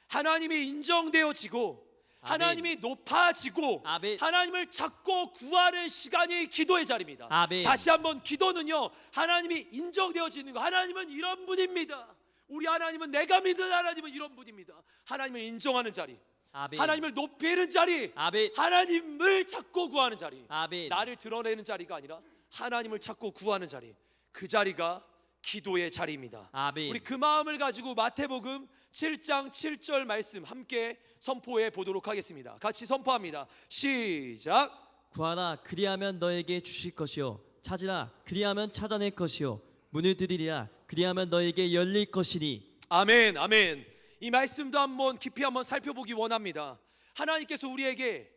하나님이 인정되어지고
아멘.
하나님이 높아지고
아멘.
하나님을 찾고 구하는 시간이 기도의 자리입니다.
아멘.
다시 한번 기도는요 하나님이 인정되어지는 거. 하나님은 이런 분입니다. 우리 하나님은 내가 믿는 하나님은 이런 분입니다. 하나님을 인정하는 자리,
아멘.
하나님을 높이는 자리,
아멘.
하나님을 찾고 구하는 자리,
아멘.
나를 드러내는 자리가 아니라 하나님을 찾고 구하는 자리, 그 자리가 기도의 자리입니다.
아멘.
우리 그 마음을 가지고 마태복음 7장 7절 말씀 함께 선포해 보도록 하겠습니다. 같이 선포합니다. 시작.
구하라 그리하면 너에게 주실 것이요 찾으라 그리하면 찾아낼 것이요 문을 두드리라 그리하면 너에게 열릴 것이니.
아멘. 아멘. 이 말씀도 한번 깊이 한번 살펴보기 원합니다. 하나님께서 우리에게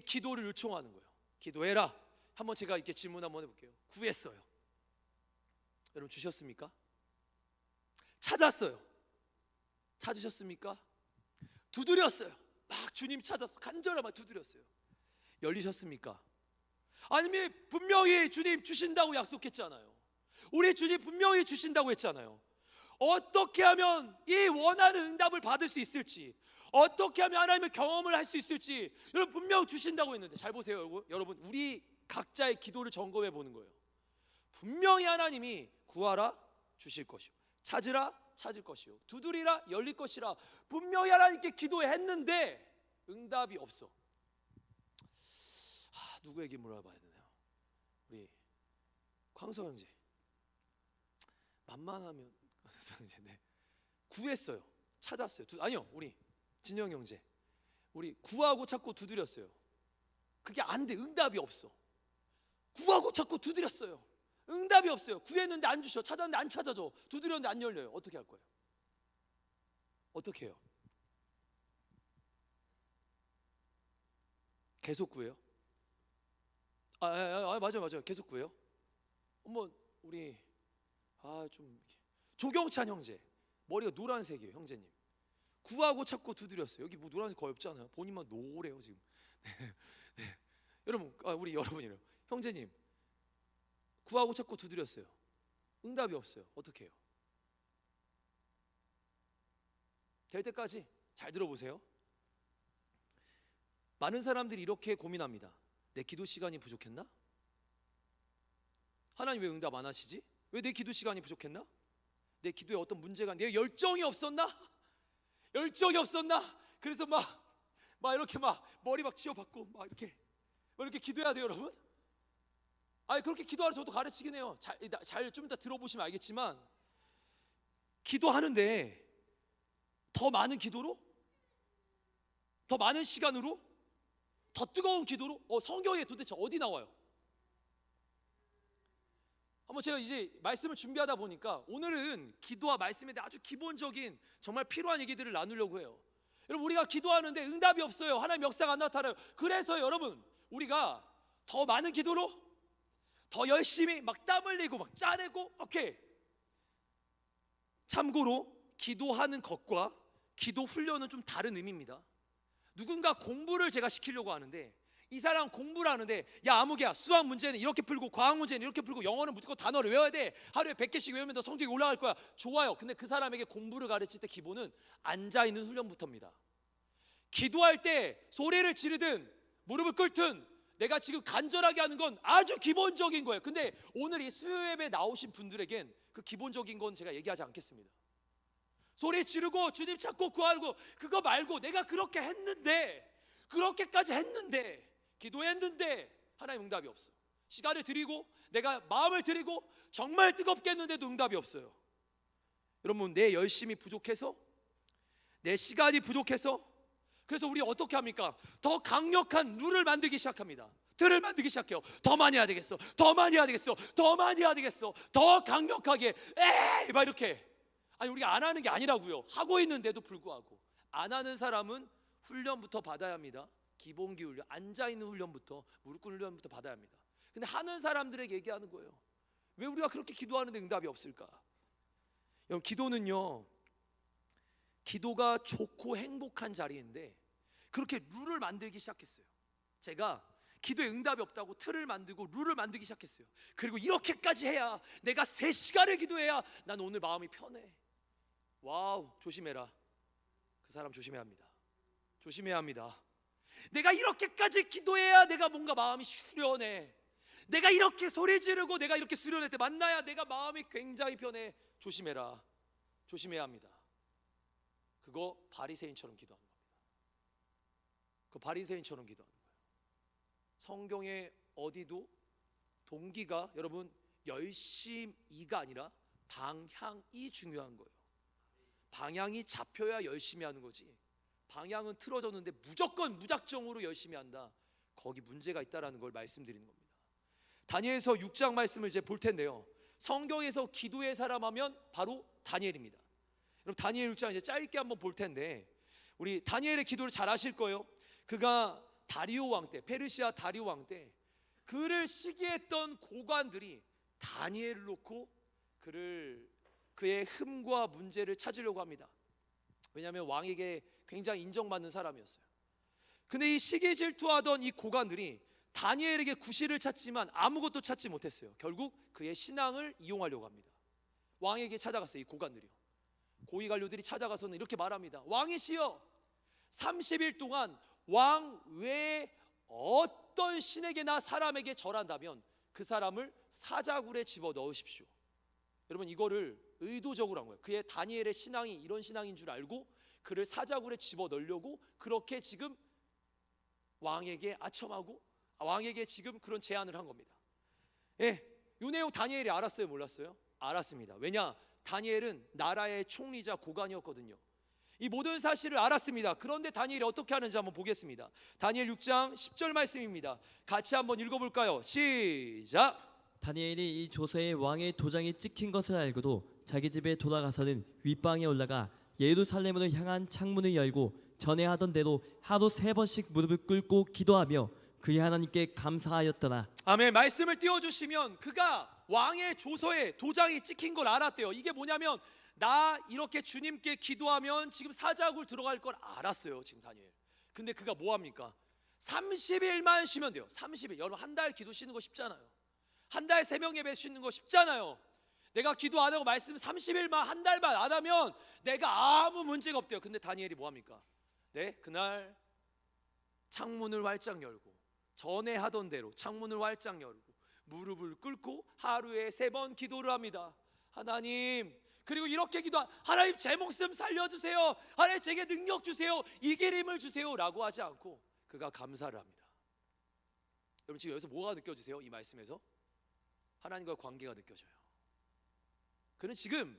기도를 요청하는 거예요. 기도해라. 한번 제가 이렇게 질문 한번 해볼게요. 구했어요. 여러분 주셨습니까? 찾았어요. 찾으셨습니까? 두드렸어요. 막 주님 찾았어. 간절하게 두드렸어요. 열리셨습니까? 아니면 분명히 주님 주신다고 약속했잖아요. 우리 주님 분명히 주신다고 했잖아요. 어떻게 하면 이 원하는 응답을 받을 수 있을지, 어떻게 하면 하나님의 경험을 할 수 있을지 여러분 분명 주신다고 했는데 잘 보세요. 여러분 우리 각자의 기도를 점검해 보는 거예요. 분명히 하나님이 구하라 주실 것이요 찾으라 찾을 것이요 두드리라 열릴 것이라 분명히 하나님께 기도했는데 응답이 없어. 누구에게 물어봐야 되나요? 우리 광서 형제 만만하면 형제 네. 구했어요. 찾았어요. 아니요 우리 진영 형제 우리 구하고 찾고 두드렸어요. 그게 안 돼. 응답이 없어. 구하고 찾고 두드렸어요. 응답이 없어요. 구했는데 안 주셔. 찾았는데 안 찾아줘. 두드렸는데 안 열려요. 어떻게 할 거예요? 어떻게 해요? 계속 구해요? 맞아요. 계속 구해요? 우리 좀 조경찬 형제 머리가 노란색이에요. 형제님 구하고 찾고 두드렸어요. 여기 뭐 노란색 거의 없잖아요. 본인만 노래요 지금. 네. 여러분 우리 여러분이래요. 형제님 구하고 찾고 두드렸어요. 응답이 없어요. 어떻게 해요? 될 때까지 잘 들어보세요. 많은 사람들이 이렇게 고민합니다. 내 기도 시간이 부족했나? 하나님 왜 응답 안 하시지? 왜 내 기도 시간이 부족했나? 내 기도에 어떤 문제가, 내 열정이 없었나? 열정이 없었나? 그래서 막 이렇게 머리 쥐어박고 이렇게 기도해야 돼요, 여러분? 그렇게 기도하러 저도 가르치긴 해요. 잘 좀 이따 들어보시면 알겠지만 기도하는데 더 많은 기도로, 더 많은 시간으로, 더 뜨거운 기도로 성경에 도대체 어디 나와요? 한번 제가 이제 말씀을 준비하다 보니까 오늘은 기도와 말씀에 대한 아주 기본적인 정말 필요한 얘기들을 나누려고 해요. 여러분 우리가 기도하는데 응답이 없어요. 하나님 역사가 안 나타나요. 그래서 여러분 우리가 더 많은 기도로 더 열심히 땀 흘리고 짜내고 오케이. 참고로 기도하는 것과 기도 훈련은 좀 다른 의미입니다. 누군가 공부를 제가 시키려고 하는데 이 사람 공부를 하는데 야 아무개야 수학 문제는 이렇게 풀고 과학 문제는 이렇게 풀고 영어는 무조건 단어를 외워야 돼. 하루에 100개씩 외우면 너 성적이 올라갈 거야. 좋아요. 근데 그 사람에게 공부를 가르칠 때 기본은 앉아있는 훈련부터입니다. 기도할 때 소리를 지르든 무릎을 꿇든 내가 지금 간절하게 하는 건 아주 기본적인 거예요. 근데 오늘 이 수요 예배에 나오신 분들에겐 그 기본적인 건 제가 얘기하지 않겠습니다. 소리 지르고 주님 찾고 구하고 그거 말고 내가 그렇게까지 했는데 기도했는데 하나님 응답이 없어. 시간을 드리고 내가 마음을 드리고 정말 뜨겁게 했는데도 응답이 없어요. 여러분, 내 열심이 부족해서, 내 시간이 부족해서, 그래서 우리 어떻게 합니까? 더 강력한 룰을 만들기 시작합니다. 틀을 만들기 시작해요. 더 많이 해야 되겠어, 더 많이 해야 되겠어, 더 많이 해야 되겠어, 더 강력하게, 에이 막 이렇게. 아니, 우리가 안 하는 게 아니라고요. 하고 있는데도 불구하고. 안 하는 사람은 훈련부터 받아야 합니다. 기본기 훈련, 앉아있는 훈련부터, 무릎 꿇는 훈련부터 받아야 합니다. 근데 하는 사람들에게 얘기하는 거예요. 왜 우리가 그렇게 기도하는데 응답이 없을까? 여러분, 기도가 좋고 행복한 자리인데 그렇게 룰을 만들기 시작했어요. 제가 기도에 응답이 없다고 틀을 만들고 룰을 만들기 시작했어요. 그리고 이렇게까지 해야, 내가 3시간을 기도해야 난 오늘 마음이 편해. 와우, 조심해라. 그 사람 조심해야 합니다. 조심해야 합니다. 내가 이렇게까지 기도해야 내가 뭔가 마음이 수련해. 내가 이렇게 소리 지르고 내가 이렇게 수련할 때 만나야 내가 마음이 굉장히 편해. 조심해라. 조심해야 합니다. 그거 바리새인처럼 기도하는 겁니다. 그 바리새인처럼 기도하는 거예요. 성경에 어디도 동기가, 여러분, 열심히가 아니라 방향이 중요한 거예요. 방향이 잡혀야 열심히 하는 거지. 방향은 틀어졌는데 무조건 무작정으로 열심히 한다. 거기 문제가 있다라는 걸 말씀드리는 겁니다. 다니엘서 6장 말씀을 이제 볼 텐데요. 성경에서 기도의 사람 하면 바로 다니엘입니다. 그럼 다니엘 6장 이제 짧게 한번 볼 텐데, 우리 다니엘의 기도를 잘 아실 거예요. 그가 다리오 왕 때, 페르시아 다리오 왕 때 그를 시기했던 고관들이 다니엘을 놓고 그의 흠과 문제를 찾으려고 합니다. 왜냐하면 왕에게 굉장히 인정받는 사람이었어요. 근데 이 시기 질투하던 이 고관들이 다니엘에게 구실을 찾지만 아무것도 찾지 못했어요. 결국 그의 신앙을 이용하려고 합니다. 왕에게 찾아갔어요. 이 고관들이요. 고위 관료들이 찾아가서는 이렇게 말합니다. 왕이시여, 30일 동안 왕 외에 어떤 신에게나 사람에게 절한다면 그 사람을 사자굴에 집어 넣으십시오. 여러분, 이거를 의도적으로 한 거예요. 그의 다니엘의 신앙이 이런 신앙인 줄 알고 그를 사자굴에 집어 넣으려고 그렇게 지금 왕에게 아첨하고 왕에게 지금 그런 제안을 한 겁니다. 예, 이 내용 다니엘이 알았어요, 몰랐어요? 알았습니다. 왜냐? 다니엘은 나라의 총리자 고관이었거든요. 이 모든 사실을 알았습니다. 그런데 다니엘이 어떻게 하는지 한번 보겠습니다. 다니엘 6장 10절 말씀입니다. 같이 한번 읽어볼까요? 시작.
다니엘이 이 조서에 왕의 도장이 찍힌 것을 알고도 자기 집에 돌아가서는 윗방에 올라가 예루살렘으로 향한 창문을 열고 전에 하던 대로 하루 3번씩 무릎을 꿇고 기도하며 그의 하나님께 감사하였더라.
아멘. 말씀을 띄워주시면 그가 왕의 조서에 도장이 찍힌 걸 알았대요. 이게 뭐냐면, 나 이렇게 주님께 기도하면 지금 사자굴 들어갈 걸 알았어요, 지금 다니엘. 근데 그가 뭐합니까? 30일만 쉬면 돼요. 30일. 여러분, 한 달 기도 쉬는 거 쉽잖아요. 한 달 새벽 예배 쉬는 거 쉽잖아요. 내가 기도 안 하고 말씀 30일만, 한 달만 안 하면 내가 아무 문제가 없대요. 근데 다니엘이 뭐합니까? 네, 그날 창문을 활짝 열고 전에 하던 대로 창문을 활짝 열고 무릎을 꿇고 하루에 3번 기도를 합니다. 하나님, 그리고 이렇게 하나님, 제 목숨 살려주세요. 하나님, 제게 능력 주세요. 이길 힘을 주세요 라고 하지 않고 그가 감사를 합니다. 여러분, 지금 여기서 뭐가 느껴지세요? 이 말씀에서 하나님과의 관계가 느껴져요. 그는 지금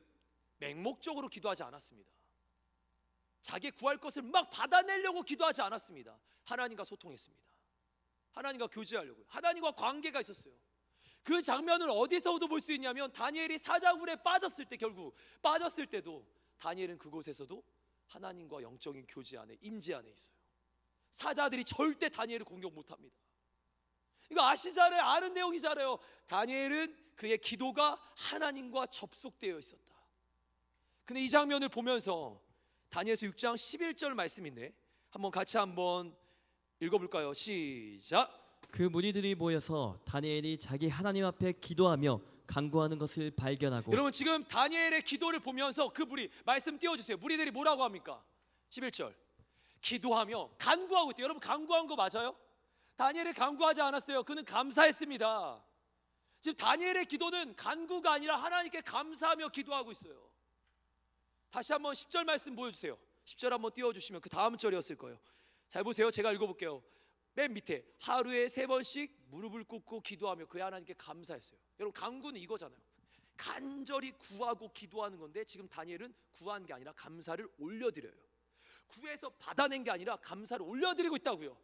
맹목적으로 기도하지 않았습니다. 자기 구할 것을 막 받아내려고 기도하지 않았습니다. 하나님과 소통했습니다. 하나님과 교제하려고요. 하나님과 관계가 있었어요. 그 장면을 어디서도 볼 수 있냐면, 다니엘이 사자굴에 빠졌을 때, 결국 빠졌을 때도 다니엘은 그곳에서도 하나님과 영적인 교제 안에, 임재 안에 있어요. 사자들이 절대 다니엘을 공격 못합니다. 이거 아시잖아요. 아는 내용이잖아요. 다니엘은 그의 기도가 하나님과 접속되어 있었다. 근데 이 장면을 보면서 다니엘서 6장 11절 말씀인데 한번 같이 한번 읽어볼까요? 시작.
그 무리들이 모여서 다니엘이 자기 하나님 앞에 기도하며 간구하는 것을 발견하고.
여러분, 지금 다니엘의 기도를 보면서 그 무리, 말씀 띄워주세요. 무리들이 뭐라고 합니까? 11절. 기도하며 간구하고 있대요. 여러분, 간구한 거 맞아요? 다니엘이 간구하지 않았어요. 그는 감사했습니다. 지금 다니엘의 기도는 간구가 아니라 하나님께 감사하며 기도하고 있어요. 다시 한번 10절 말씀 보여주세요. 10절 한번 띄워주시면 그 다음 절이었을 거예요. 잘 보세요. 제가 읽어볼게요. 맨 밑에 하루에 3번씩 무릎을 꿇고 기도하며 그의 하나님께 감사했어요. 여러분, 간구는 이거잖아요. 간절히 구하고 기도하는 건데, 지금 다니엘은 구한 게 아니라 감사를 올려드려요. 구해서 받아낸 게 아니라 감사를 올려드리고 있다고요.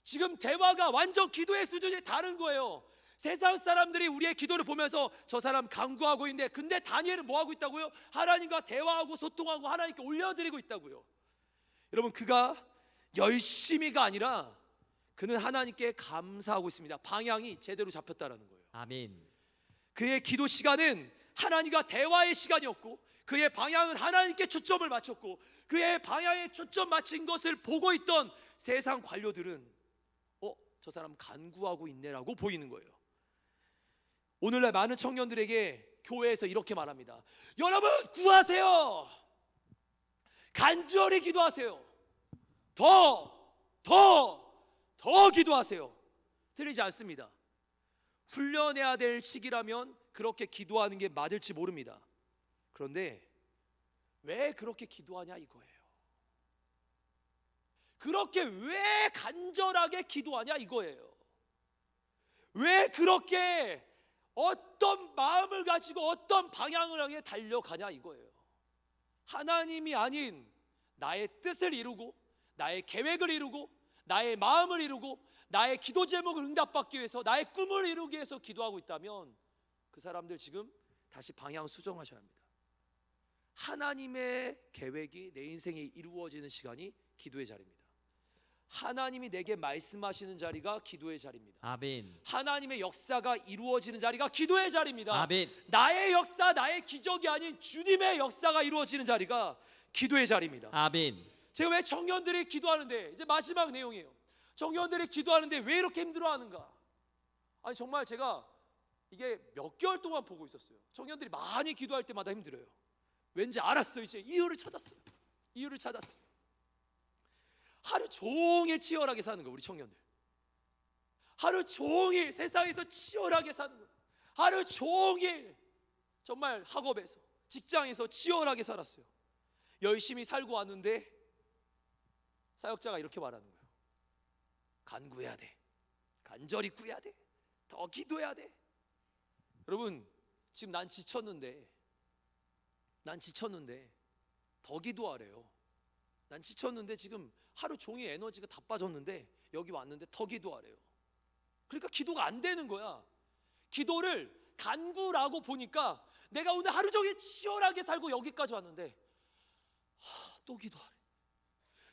지금 대화가 완전 기도의 수준이 다른 거예요. 세상 사람들이 우리의 기도를 보면서 저 사람 간구하고 있는데, 근데 다니엘은 뭐 하고 있다고요? 하나님과 대화하고 소통하고 하나님께 올려드리고 있다고요. 여러분, 그가 열심히가 아니라 그는 하나님께 감사하고 있습니다. 방향이 제대로 잡혔다라는 거예요.
아멘.
그의 기도 시간은 하나님과 대화의 시간이었고, 그의 방향은 하나님께 초점을 맞췄고, 그의 방향에 초점 맞춘 것을 보고 있던 세상 관료들은 저 사람 간구하고 있네라고 보이는 거예요. 오늘날 많은 청년들에게 교회에서 이렇게 말합니다. 여러분, 구하세요. 간절히 기도하세요. 더 기도하세요. 틀리지 않습니다. 훈련해야 될 시기라면 그렇게 기도하는 게 맞을지 모릅니다. 그런데 왜 그렇게 기도하냐 이거예요. 그렇게 왜 간절하게 기도하냐 이거예요. 왜 그렇게 어떤 마음을 가지고 어떤 방향을 향해 달려가냐 이거예요. 하나님이 아닌 나의 뜻을 이루고, 나의 계획을 이루고, 나의 마음을 이루고, 나의 기도 제목을 응답받기 위해서, 나의 꿈을 이루기 위해서 기도하고 있다면 그 사람들 지금 다시 방향 수정하셔야 합니다. 하나님의 계획이 내 인생에 이루어지는 시간이 기도의 자리입니다. 하나님이 내게 말씀하시는 자리가 기도의 자리입니다.
아멘.
하나님의 역사가 이루어지는 자리가 기도의 자리입니다.
아멘.
나의 역사, 나의 기적이 아닌 주님의 역사가 이루어지는 자리가 기도의 자리입니다.
아멘.
제가 왜 청년들이 기도하는데, 이제 마지막 내용이에요. 청년들이 기도하는데 왜 이렇게 힘들어하는가? 아니, 정말 제가 이게 몇 개월 동안 보고 있었어요. 청년들이 많이 기도할 때마다 힘들어요. 왠지 알았어요. 이제 이유를 찾았어요. 하루 종일 치열하게 사는 거예요. 우리 청년들 하루 종일 세상에서 치열하게 사는 거예요. 하루 종일 정말 학업에서, 직장에서 치열하게 살았어요. 열심히 살고 왔는데 사역자가 이렇게 말하는 거예요. 간구해야 돼. 간절히 구해야 돼. 더 기도해야 돼. 여러분, 지금 난 지쳤는데 더 기도하래요. 난 지쳤는데 지금 하루 종일 에너지가 다 빠졌는데 여기 왔는데 더 기도하래요. 그러니까 기도가 안 되는 거야. 기도를 간구라고 보니까 내가 오늘 하루 종일 치열하게 살고 여기까지 왔는데 또 기도하래.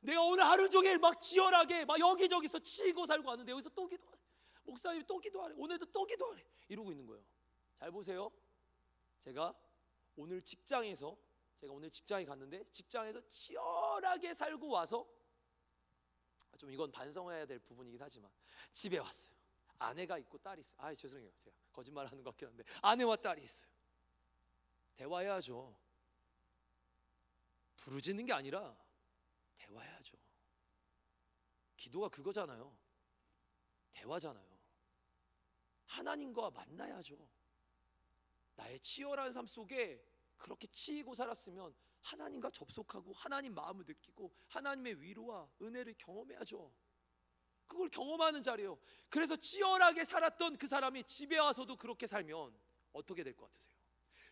내가 오늘 하루 종일 막 치열하게 막 여기저기서 치고 살고 왔는데 여기서 또 기도하래. 목사님이 또 기도하래. 오늘도 또 기도하래. 이러고 있는 거예요. 잘 보세요. 제가 오늘 직장에 갔는데 직장에서 치열하게 살고 와서, 좀 이건 반성해야 될 부분이긴 하지만 집에 왔어요. 아내가 있고 딸이 있어요. 죄송해요. 제가 거짓말하는 것 같긴 한데 아내와 딸이 있어요. 대화해야죠. 부르짖는 게 아니라 대화해야죠. 기도가 그거잖아요. 대화잖아요. 하나님과 만나야죠. 나의 치열한 삶 속에 그렇게 치이고 살았으면 하나님과 접속하고 하나님 마음을 느끼고 하나님의 위로와 은혜를 경험해야죠. 그걸 경험하는 자리예요. 그래서 치열하게 살았던 그 사람이 집에 와서도 그렇게 살면 어떻게 될 것 같으세요?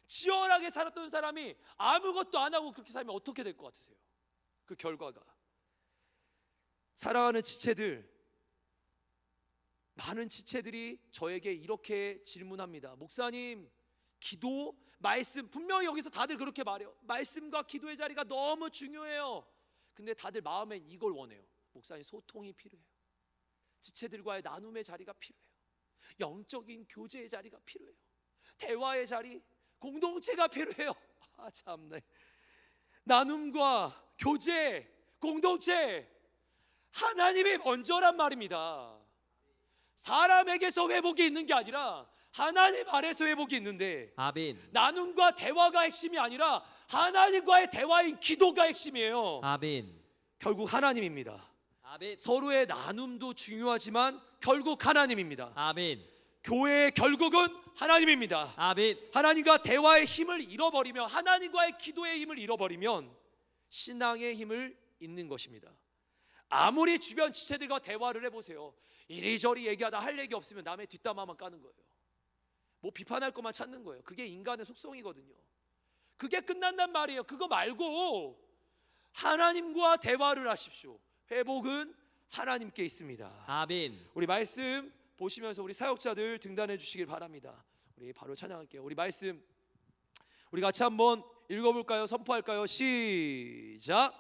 치열하게 살았던 사람이 아무것도 안 하고 그렇게 살면 어떻게 될 것 같으세요? 그 결과가, 사랑하는 지체들, 많은 지체들이 저에게 이렇게 질문합니다. 목사님, 기도, 말씀, 분명히 여기서 다들 그렇게 말해요. 말씀과 기도의 자리가 너무 중요해요. 근데 다들 마음엔 이걸 원해요. 목사님, 소통이 필요해요. 지체들과의 나눔의 자리가 필요해요. 영적인 교제의 자리가 필요해요. 대화의 자리, 공동체가 필요해요. 참네. 나눔과 교제, 공동체, 하나님이 먼저란 말입니다. 사람에게서 회복이 있는 게 아니라 하나님 아래서 회복이 있는데,
아멘.
나눔과 대화가 핵심이 아니라 하나님과의 대화인 기도가 핵심이에요.
아멘.
결국 하나님입니다.
아멘.
서로의 나눔도 중요하지만 결국 하나님입니다.
아멘.
교회의 결국은 하나님입니다.
아멘.
하나님과 대화의 힘을 잃어버리면, 하나님과의 기도의 힘을 잃어버리면 신앙의 힘을 잃는 것입니다. 아무리 주변 지체들과 대화를 해보세요. 이리저리 얘기하다 할 얘기 없으면 남의 뒷담화만 까는 거예요. 뭐 비판할 것만 찾는 거예요. 그게 인간의 속성이거든요. 그게 끝난단 말이에요. 그거 말고 하나님과 대화를 하십시오. 회복은 하나님께 있습니다.
아멘.
우리 말씀 보시면서 우리 사역자들 등단해 주시길 바랍니다. 우리 바로 찬양할게요. 우리 말씀 우리 같이 한번 읽어볼까요? 선포할까요? 시작.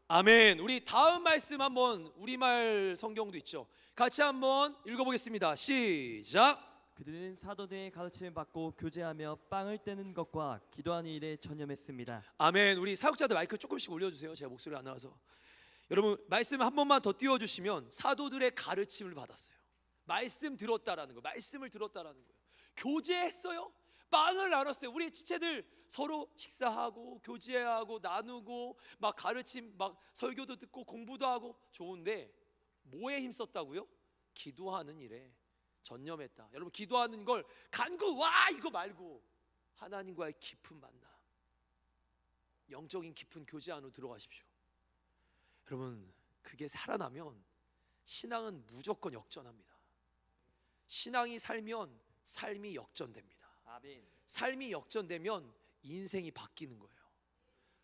아멘. 우리 다음 말씀 한번 우리말 성경도 있죠. 같이 한번 읽어보겠습니다. 시작.
그들은 사도들의 가르침을 받고 교제하며 빵을 떼는 것과 기도하는 일에 전념했습니다.
아멘. 우리 사역자들 마이크 조금씩 올려주세요. 제가 목소리 안 나와서. 여러분 말씀 한 번만 더 띄워주시면 사도들의 가르침을 받았어요. 말씀 들었다라는 거, 말씀을 들었다라는 거예요. 교제했어요. 빵을 나눴어요. 우리 지체들 서로 식사하고 교제하고 나누고 막 가르침 막 설교도 듣고 공부도 하고 좋은데 뭐에 힘썼다고요? 기도하는 일에 전념했다. 여러분 기도하는 걸 간구 와 이거 말고 하나님과의 깊은 만남, 영적인 깊은 교제 안으로 들어가십시오. 여러분 그게 살아나면 신앙은 무조건 역전합니다. 신앙이 살면 삶이 역전됩니다.
아멘.
삶이 역전되면 인생이 바뀌는 거예요.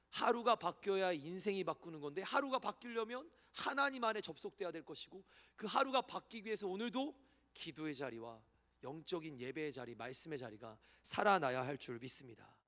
하루가 바뀌어야 인생이 바꾸는 건데 하루가 바뀌려면 하나님 안에 접속돼야 될 것이고 그 하루가 바뀌기 위해서 오늘도 기도의 자리와 영적인 예배의 자리, 말씀의 자리가 살아나야 할 줄 믿습니다.